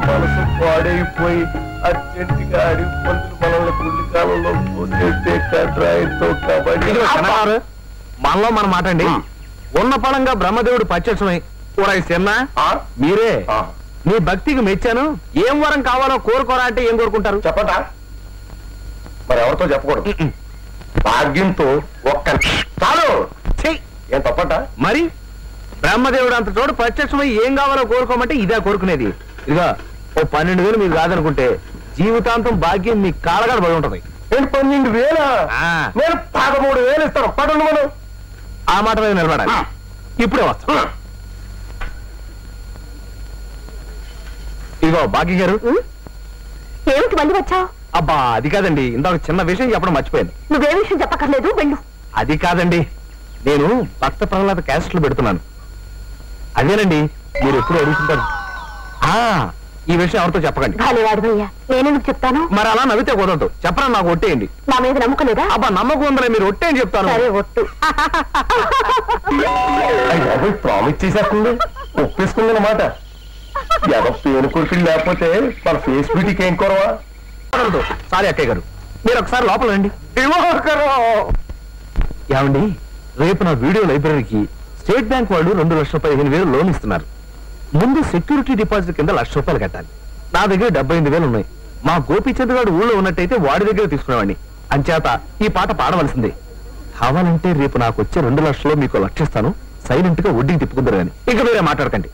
మనసు పాడైపోయి అర్జెంటుగా అడిగి పంతులు మనల్ని పుల్లి కాలంలో పోతే కడ్రాయితో కబడ్డీ. మనలో మనం మాటండి. ఉన్న పడంగా బ్రహ్మదేవుడు పచ్చమై కూడా ఇస్తున్నా మీరే మీ భక్తికి మెచ్చాను. ఏం వరం కావాలో కోరుకోరా అంటే ఏం కోరుకుంటారు చెప్పటా? మరి ఎవరితో చెప్పకూడదు. భాగ్యంతో ఒక్క చాలు. ఏం తప్పట? మరి బ్రహ్మదేవుడు అంత చోటు ప్రత్యక్షమై ఏం కావాలో కోరుకోమంటే ఇదే కోరుకునేది. ఇదిగా ఓ 12,000 మీరు కాదనుకుంటే జీవితాంతం భాగ్యం మీ కాళ్ళగా పడి ఉంటది. నేను 12,000? నేను 13,000 ఇస్తాను. పడండి మనం. ఆ మాట మీద నిలబడాలి. ఇప్పుడే వస్తా. ఇదిగో భాగ్య గారు. ఏమిటి మళ్ళీ వచ్చావు? అబ్బా అది కాదండి, ఇందాక చిన్న విషయం చెప్పడం మర్చిపోయాను. నువ్వే విషయం చెప్పక్కర్లేదు, వెళ్ళు. అది కాదండి, నేను భక్త ప్రహ్లాద క్యాసెట్లు పెడుతున్నాను. అదేనండి మీరు ఎప్పుడు అడుగుతుంటారు. ఈ విషయం ఎవరితో చెప్పకండి. వాడివయ్యా, నేనెందుకు చెప్తాను? మరి అలా నవ్వితే కుదరదు. చెప్పరా, నాకు ఒట్టేయండి. నా మీద నమ్మకం లేదా? అబ్బా నమ్మకం ఉందలే, మీరు ఒట్టేయని చెప్తాను. సరే ఒట్టు. ప్రామిస్ చేసేస్తుంది, ఒప్పేసుకుంది అన్నమాట. ఏదో పేరు కొడుకులు లేకపోతే మన ఫేస్ బ్యూటీకి ఏం కొరవా? సారీ అక్కయ్య గారు, మీరు ఒకసారి లోపల రండి. ఏమండి, రేపు నా వీడియో లైబ్రరీకి స్టేట్ బ్యాంక్ వాళ్ళు 2,15,000 లోన్ ఇస్తున్నారు. ముందు సెక్యూరిటీ డిపాజిట్ కింద ₹1,00,000 కట్టాలి. నా దగ్గర 78,000 ఉన్నాయి. మా గోపీచంద్ గారు ఊళ్ళో ఉన్నట్టయితే వాడి దగ్గర తీసుకునేవాడిని. అంచేత ఈ పాట పాడవలసిందే. కావాలంటే రేపు నాకు వచ్చే 2 లక్షలు మీకు లక్షిస్తాను. సైలెంట్ గా వడ్డీకి తిప్పుకుందరు కానీ ఇక వేరే మాట్లాడకండి.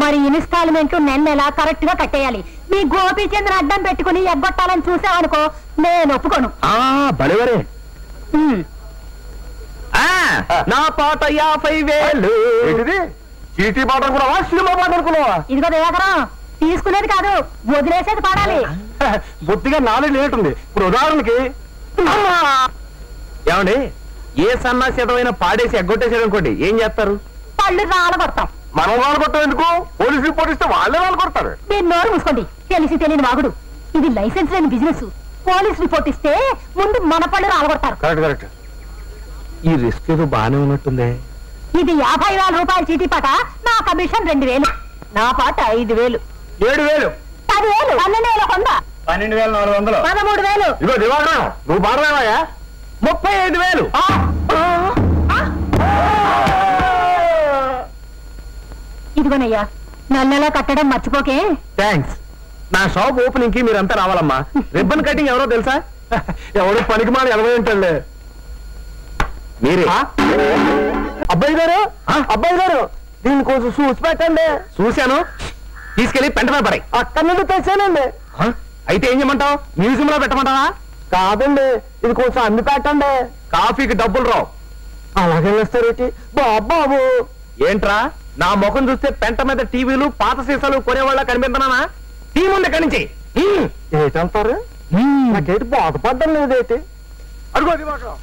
మరి ఇన్స్టాల్మెంట్ నెల కరెక్ట్ గా కట్టేయాలి. మీ గోపీచంద్ర అడ్డం పెట్టుకుని ఎగ్గొట్టాలని చూసావనుకో, నేను ఒప్పుకోను. బలివరే నా పాట 50,000. చీటీ పాట అనుకున్నావా, సినిమా పాట అనుకున్నావా? ఇదిగో దేవకరం, తీసుకునేది కాదు వదిలేసేది పాడాలి. బొత్తిగా నాలెడ్జ్ లేటుంది. ఇప్పుడు ఉదాహరణకి ఏమండి, ఏ సన్నాసితమైన పాడేసి ఎగ్గొట్టేసాడు అనుకోండి, ఏం చేస్తారు? పళ్ళు రాలగొడతాం. మనం రాలగొట్టాం ఎందుకు? పోలీసు రిపోర్ట్ ఇస్తే వాళ్ళే రాలగొడతారు. మీరు నోరు మూసుకోండి, తెలిసి తెలియని వాగుడు. ఇది లైసెన్స్ లేని బిజినెస్. పోలీస్ రిపోర్ట్ ఇస్తే ముందు మన పళ్ళు రాలగొడతారు. Correct correct. ఈ రిస్క్ ఏదో బాగానే ఉన్నట్టుందే. ఇది 50,000 రూపాయల చీటీ పాట. నా కమిషన్ 2,000. నా పాట 5,000. 7,000. 10,000. 12,000 కొంద. 12,400. 13,000. ఇదిగో దివాకరం, నువ్వు పాడరావా? 35,000. ఇదిగోనయ్యా, నెల కట్టడం మర్చిపోకే. థ్యాంక్స్. నా షాప్ ఓపెనింగ్ కి మీరంతా రావాలమ్మా. రిబ్బన్ కటింగ్ ఎవరో తెలుసా? ఎవరు పనికి మాని 80 ఉంటాడులే. మీరే. అబ్బాయి గారు, అబ్బాయి గారు, దీన్ని కొంచెం చూసి పెట్టండి. చూశాను, తీసుకెళ్లి పెంటమే పడాయి. అక్కడి నుండి తెచ్చానండి. అయితే ఏం చేయమంటావు? మ్యూజియం లో పెట్టమంటావా? కాదండి, ఇది కొంచెం అన్ని పెట్టండి. కాఫీకి డబ్బులు రావు. అలాగే వేస్తారేంటి బాబు? ఏంట్రా, నా ముఖం చూస్తే పెంట మీద టీవీలు పాత సీసాలు కొనేవాళ్ళ కనిపిస్తున్నానా? టీవీ ఉంది ఎక్కడి నుంచి. ఏంటంటారు? నాకేంటి బాధపడ్డం లేదేంటి? అడుగో దివాకరం,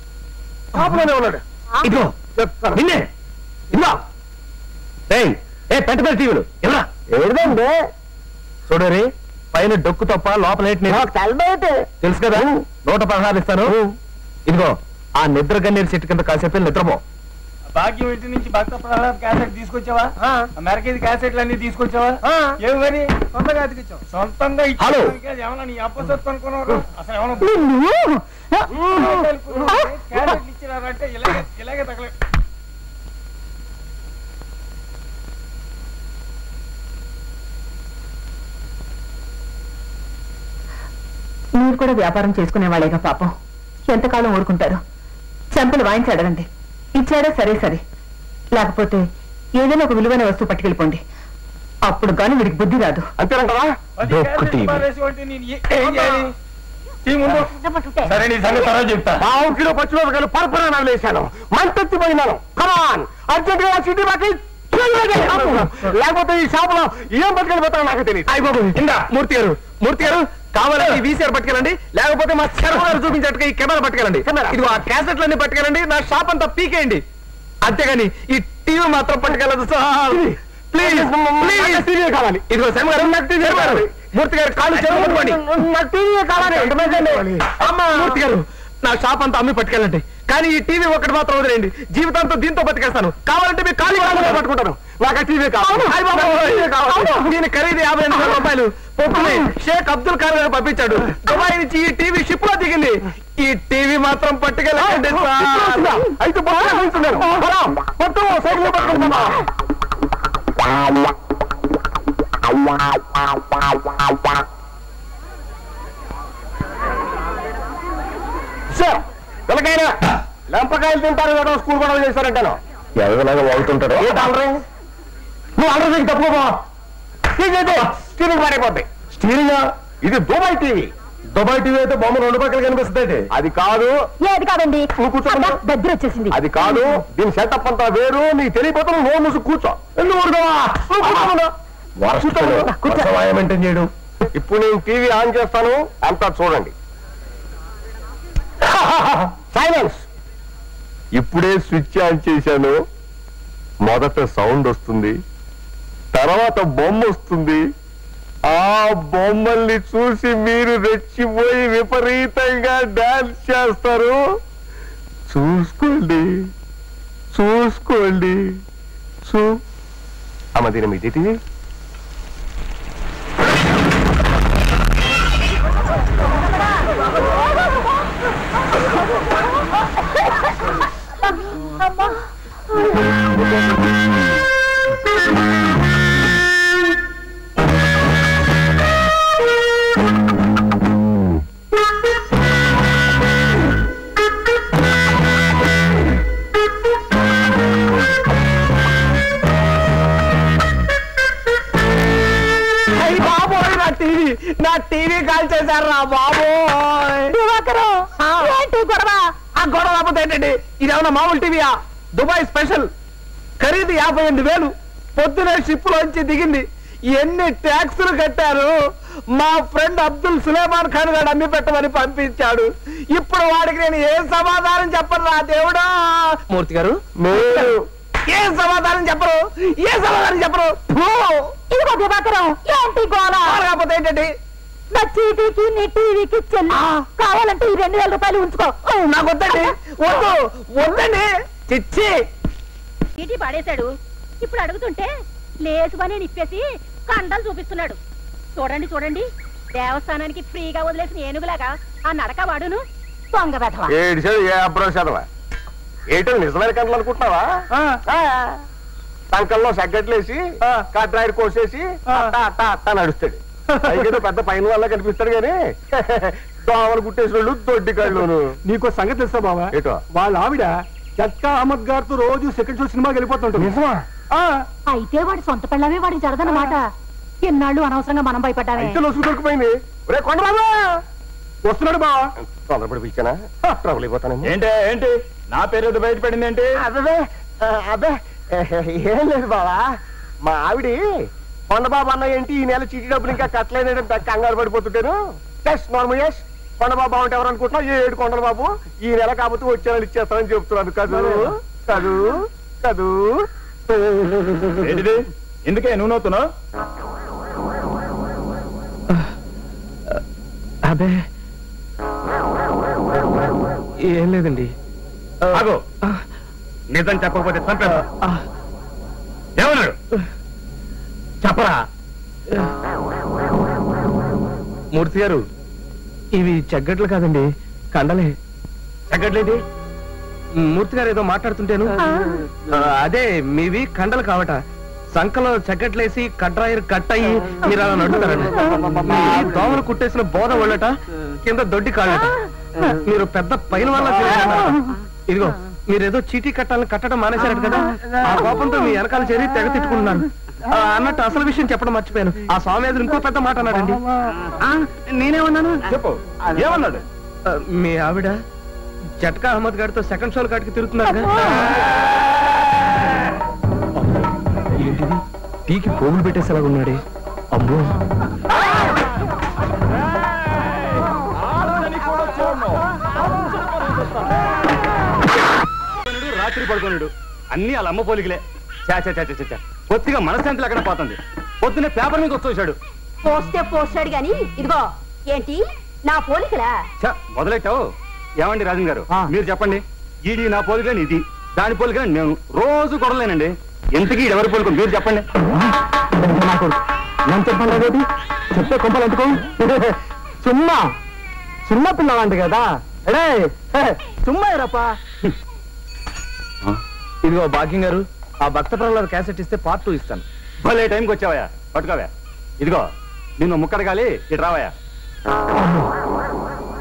షాపులోనే ఉన్నాడు. ఇదిగో నిన్నే, ఇదిగో ఏ పెంట మీద టీవీలు ఎవరా? ఏదండి చూడరి, పైన డొక్కు తప్ప లోపల తెలుసు కదా. 116 ఇస్తాను. ఇదిగో ఆ నిద్ర గన్నేరు చెట్టు కింద కాసేపు నిద్రపో. భాగ్యం ఇంటి నుంచి భక్త ప్రహ్లాద్ క్యాసెట్ తీసుకొచ్చావా? అమెరికా క్యాసెట్లు అన్ని తీసుకొచ్చావా? ఏమి మరి సొంతంగా అతికిచ్చావు? సొంతంగా ఏమన్నా నీ అప్పసొత్తు అనుకున్నావు? అసలు ఏమన్నా క్యాసెట్లు ఇచ్చినారంటే ఇలాగే తగలే. మీరు కూడా వ్యాపారం చేసుకునేవాళ్ళేగా పాపం. ఎంతకాలం ఊరుకుంటారు? చెంపలు వాయించి అడగండి. ఇచ్చాడా సరే సరే, లేకపోతే ఏదైనా ఒక విలువైన వస్తువు పట్టుకెళ్ళిపోండి. అప్పుడు గాని వీడికి బుద్ధి రాదు. అంతేనంటారా? సరే నీ సంగతి తర్వాత చెప్తా. 1 కిలో పచ్చిమిరపకాయలు పరపరాలు వేశాను, మంటెత్తిపోయినాను. కమాన్ అర్జెంట్ గా సిటీ బాకి, లేకపోతే ఈ షాపులో ఏం పట్టుకెళ్ళిపోతానో నాకు తెలియదు. మూర్తి గారు, మూర్తి గారు, కావాలంటే వీసీఆర్ పట్టుకెళ్ళండి, లేకపోతే మా శర్మ గారు చూపించేట్టుగా ఈ కెమెరా పట్టుకెళ్ళండి. ఇది ఆ క్యాసెట్లన్నీ పట్టుకెళ్ళండి, నా షాప్ అంతా పీకేయండి. అంతేగాని ఈ టీవీ మాత్రం పట్టుకెళ్ళదు సార్. ప్లీజ్ ప్లీజ్ కావాలి. ఇదిగో శర్మ గారు, మూర్తి గారు కాళ్ళు చెరువుకోండి. మూర్తి గారు, నా షాప్ అంతా అమ్మి పట్టుకెళ్ళండి, కానీ ఈ టీవీ ఒక్కటి మాత్రం వదిలేండి. జీవితాంతో దీంతో బతికేస్తాను. కావాలంటే మీ కాళ్ళు పట్టుకుంటాను. నాకు ఆ టీవీ కావాలి. దీని ఖరీదు 58,000 రూపాయలు. పొద్దునే షేక్ అబ్దుల్ ఖాన్ గారు పంపించాడు. దుబాయ్ నుంచి ఈ టీవీ షిప్ లో దిగింది. ఈ టీవీ మాత్రం పట్టుకెళ్ళండి. అయితే పట్టు సైకిల్ పట్టుకుంటున్నా. సార్ పిల్లకైనా లంపకాయలు తింటారు కదా స్కూల్ గొడవ చేశారంటాను. ఎవరిలాగా వాగుతుంటారు. నువ్వు ఆర్డర్ తప్పుకో. స్టీరింగ్ మారిపోద్ది. స్టీరింగ్ ఇది దుబాయ్ టీవీ. దుబాయ్ టీవీ అయితే బొమ్మ 2 పక్కలు కనిపిస్తుంది. అది కాదు. ఏది కాదండి, నువ్వు కూర్చో. దగ్గర వచ్చేసింది. అది కాదు, దీని సెటప్ అంతా వేరు. నీకు తెలియపోతే నువ్వు మూసు కూర్చో. మెయింటైన్ చేయడం. ఇప్పుడు నేను టీవీ ఆన్ చేస్తాను, అంతా చూడండి. సైలెన్స్. ఇప్పుడే స్విచ్ ఆన్ చేశాను. మొదట సౌండ్ వస్తుంది, తర్వాత బొమ్మ వస్తుంది. ఆ బొమ్మల్ని చూసి మీరు రెచ్చిపోయి విపరీతంగా డాన్స్ చేస్తారు. చూసుకోండి చూసుకోండి. అమ్మ దీని మీది నా టీవీ కాల్ చేశారా బాబోయ్. గొడవ ఆ గొడవ కాకపోతే ఏంటండి, ఇదేమన్నా మామూలు టీవీయా? దుబాయ్ స్పెషల్, ఖరీదు 58,000. పొద్దునే షిప్ లోంచి దిగింది. ఎన్ని ట్యాక్సులు కట్టారు. మా ఫ్రెండ్ అబ్దుల్ సులేమాన్ ఖాన్ గారు అమ్మి పెట్టమని పంపించాడు. ఇప్పుడు వాడికి నేను ఏం సమాధానం చెప్పను రా దేవుడా. మూర్తి గారు ఏం సమాధానం చెప్పరు, ఏ సమాధానం చెప్పరు. ఇదిగో దివాకరం, ఏంటి గోళ? కాకపోతే ఏంటండి, నా చీటీకి నీ టీవీకి చెల్లి. కావాలంటే ఈ 2,000 రూపాయలు ఉంచుకో. నాకు వద్దండి, వద్దు వద్దండి. చిచ్చి చీటీ పాడేశాడు. ఇప్పుడు అడుగుతుంటే లేసువని నిప్పేసి కండలు చూపిస్తున్నాడు. చూడండి చూడండి, దేవస్థానానికి ఫ్రీగా వదిలేసిన ఏనుగులాగా ఆ నడక వాడును. దొంగ వెధవ. ఏంటో నిజమైన కంటలు అనుకుంటున్నావా? సంకల్లో సగ్గట్లేసి కట్రాయిడ్ కోసేసి అట్టా నడుస్తాడు. ఏదో పెద్ద పైన వల్ల కనిపిస్తాడు గానీ దోమలు కుట్టేసినోళ్ళు దొడ్డి కళ్ళును. నీకో సంగతి తెలుసా బావా? ఏటో వాళ్ళ ఆవిడ జట్కా అహ్మద్ గారితో రోజు సెకండ్ షో సినిమాకి వెళ్ళిపోతుంటాడు. నిజమా? అయితే వాడి సొంత పిల్లమే వాడికి జరదన్నమాట. ఎన్నాళ్ళు అనవసరంగా మనం భయపడ్డామే. అయితే లొసుగు దొరికిపోయింది. రే కొండబాబు వస్తున్నాడు బావా. తొందరపడి పిచ్చానా? ట్రబుల్ అయిపోతాను. ఏంటి నా పేరు ఏదో బయటపడింది ఏంటి? అబ్బే ఏం లేదు బావా. మా ఆవిడి కొండబాబు అన్న ఏంటి ఈ నెల చీటీ డబ్బులు ఇంకా కట్టలేదంటే కంగారు పడిపోతుంటాను. నార్మల్ కొండబాబు అంటే ఎవరు అనుకుంటున్నావు? 7 కొండల బాబు ఈ నెల కాకపోతే వచ్చే నెల ఇచ్చేస్తానని చెప్తున్నాను. కదూ కదూ కదూ. ఎందుకే నువ్వు నవ్వుతున్నావు? అదే ఏం లేదండి. నిజం చెప్పకపోతే చంపేదా? ఏమన్నాడు చెప్పరా? మూర్తి గారు, ఇవి చెగ్గట్లు కాదండి, కండలే. చెగ్గట్లేది? మూర్తి గారు ఏదో మాట్లాడుతుంటేను. అదే మీవి కండలు కావట. సంకలో చెగ్గట్లేసి కట్రాయిరు కట్ అయ్యి మీరు అలా నడుస్తారండి. దోమలు కుట్టేసిన బోధ వాళ్ళట, కింద దొడ్డి కాళ్ళట. మీరు పెద్ద పైన వల్ల ఇదిగో మీరేదో చీటీ కట్టాలని కట్టడం మానేశారట కదా. ఆ కోపంతో మీ వెనకాల చేరి తెగ తిట్టుకుంటున్నారు. అన్నట్టు అసలు విషయం చెప్పడం మర్చిపోయాను. ఆ స్వామి ఇంకో పెద్ద మాట అన్నాడండి. నేనేమన్నాను చెప్పు, ఏమన్నాడు? మీ ఆవిడ జట్కా అహ్మద్ గారితో సెకండ్ షోల కాటికి తిరుగుతున్నారు. ఏంటిది, టీకి పోగులు పెట్టేసేలాగా ఉన్నాడే. అమ్మో, రాత్రి పడుకోనుడు అన్ని వాళ్ళ అమ్మ పోలికలే. కొద్దిగా మనశ్శాంతి లేకుండా పోతుంది. పొద్దున్నే పేపర్ మీద వచ్చేసాడు. పోస్తాడు గాని ఇదిగో ఏంటి నా పోలికలా? మొదలెట్టావు. ఏమండి రాజన్ గారు, మీరు చెప్పండి. ఇది నా పోలికని, ఇది దాని పోలికని. నేను రోజు కొడలేనండి. ఎంతకీ ఎవరి పోలిక మీరు చెప్పండి. నన్ను చెప్పండి చెప్తే కొంపలు అంటుకో సుమ్మా చిన్న పిల్లవాంటి కదా అడే సుమ్మా రప్పా. ఇదిగో భాగ్యం గారు, ఆ భక్త ప్రహ్లాద క్యాసెట్ ఇస్తే పార్ట్ 2 ఇస్తాను. భలే టైంకి వచ్చావయ్యా, పట్టుకోవా. ఇదిగో నిన్ను ముక్కడగాలి, ఇటు రావయ్యా.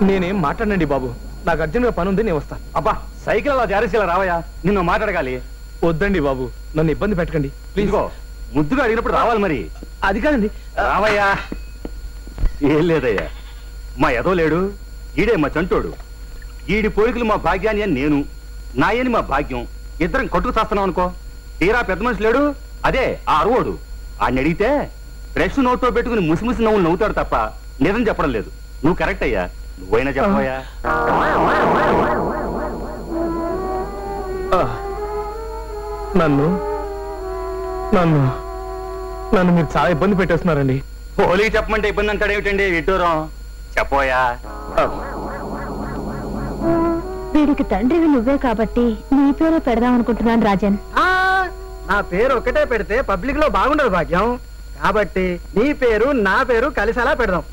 నేనేం మాట్లాడండి బాబు, నాకు అర్జెంట్గా పని ఉంది, నేను వస్తాను. అబ్బా సైకిల్ అలా జారేసేలా రావయ్యా, నిన్ను మాట్లాడగాలి. వద్దండి బాబు, నన్ను ఇబ్బంది పెట్టకండి ప్లీజ్. ఇదిగో ముద్దుగా అడిగినప్పుడు రావాలి మరి. అది కాదండి. రావయ్యా. ఏం లేదయ్యా, మా ఎదో లేడు, ఈడే మా చంటోడు. ఈడి పోలికలు మా భాగ్యాన్ని అని నేను, నాయని మా భాగ్యం, ఇద్దరం కొట్టుకు చేస్తున్నాం అనుకో. తీరా పెద్ద మనిషి లేడు, అదే ఆ అరువోడు. ఆయన అడిగితే ఫ్రెష్ నోట్లో పెట్టుకుని ముసిముసి నవ్వులు నవ్వుతాడు తప్ప నిజం చెప్పడం లేదు. నువ్వు కరెక్ట్ అయ్యా, నువ్వైనా చెప్పవయ్యా. నన్ను నన్ను నన్ను మీరు చాలా ఇబ్బంది పెట్టేస్తున్నారండి. హోలీకి చెప్పమంటే ఇబ్బంది అంటాడు ఏమిటండి విడ్డూరం? చెప్పోయా. వీడికి తండ్రివి నువ్వే కాబట్టి నీ పేరే పెడదాం అనుకుంటున్నాను రాజన్. నా పేరు ఒకటే పెడితే పబ్లిక్ లో బాగుండదు భాగ్యం, కాబట్టి నీ పేరు నా పేరు కలిసేలా పెడదాం.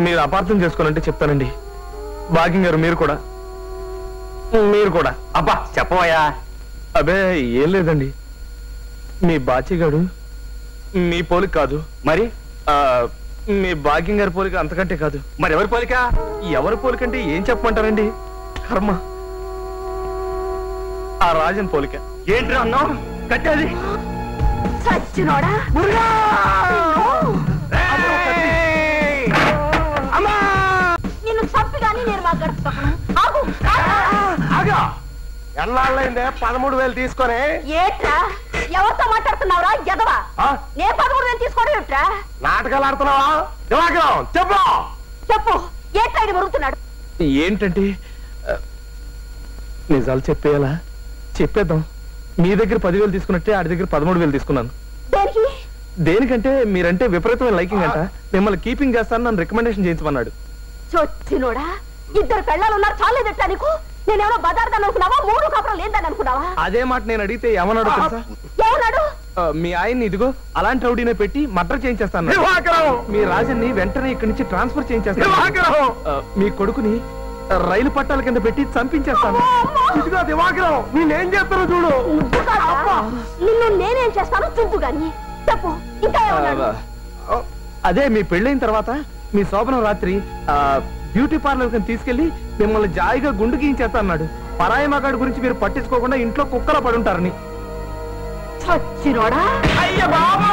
మీరు అపార్థం చేసుకోనంటే చెప్తానండి. భాగ్యం గారు మీరు కూడా అబ్బా చెప్పవయ్యా. అబే ఏం లేదండి, మీ బాచిగాడు మీ పోలిక కాదు, మరి మీ భాగ్యం గారి పోలిక అంతకంటే కాదు. మరి ఎవరి పోలిక? ఎవరి పోలికంటే ఏం చెప్పమంటారండి? కర్మ, ఆ రాజన్ పోలిక. ఏంటి అన్నావు? కట్టేది సచ్చినోడా. నిన్ను చంపిగాని నేను మా గడుపుతాను. ఎన్నాళ్ళైందే 13,000 తీసుకొని? ఏట్రా ఎవరితో మాట్లాడుతున్నావురా ఎదవా? నేను 13,000 తీసుకోవడం ఏట్రా? నాటకాలు ఆడుతున్నావా? దివాకరం చెప్పు చెప్పు, ఏట్రా ఇది మరుగుతున్నాడు? ఏంటంటే నిజాలు చెప్పేయాలా? చెప్పేద్దాం. మీ దగ్గర 10,000 తీసుకున్నట్టే ఆడి దగ్గర 13,000 తీసుకున్నాను. దేనికి? దేనికంటే మీరంటే విపరీతమైన లైకింగ్ అంట, మిమ్మల్ని కీపింగ్ చేస్తాను, నన్ను రికమెండేషన్ చేయించమన్నాడు. చొచ్చినోడా, ఇద్దరు పెళ్ళాలు ఉన్నారు చాలేదట్టా నీకు? నేనేమో బజార్దాన్ని అనుకున్నావా, 3 కాపురం లేదని అనుకున్నావా? అదే మాట నేను అడిగితే ఏమన్నాడు తెలుసా? ఏమన్నాడు? మీ ఆయన్ని ఇదిగో అలాంటి రౌడీనే పెట్టి మర్డర్ చేయించేస్తాను. మీ రాజన్ని వెంటనే ఇక్కడి నుంచి ట్రాన్స్ఫర్ చేయించేస్తాను. మీ కొడుకుని రైలు పట్టాల కింద పెట్టి చంపించేస్తాను. ఇదిగో దివాకరం, నేనేం చేస్తాను చూడు. నిన్ను నేనేం చేస్తాను చూపు గాని. చెప్పు ఇంకా ఏమన్నాడు? అదే మీ పెళ్ళైన తర్వాత మీ శోభనం రాత్రి బ్యూటీ పార్లర్ కింద తీసుకెళ్లి మిమ్మల్ని జాయిగా గుండు గీయించేస్తా అన్నాడు. పరాయి మగాడి గురించి మీరు పట్టించుకోకుండా ఇంట్లో కుక్కలా పడుంటారని. చచ్చినోడా. అయ్య బాబా.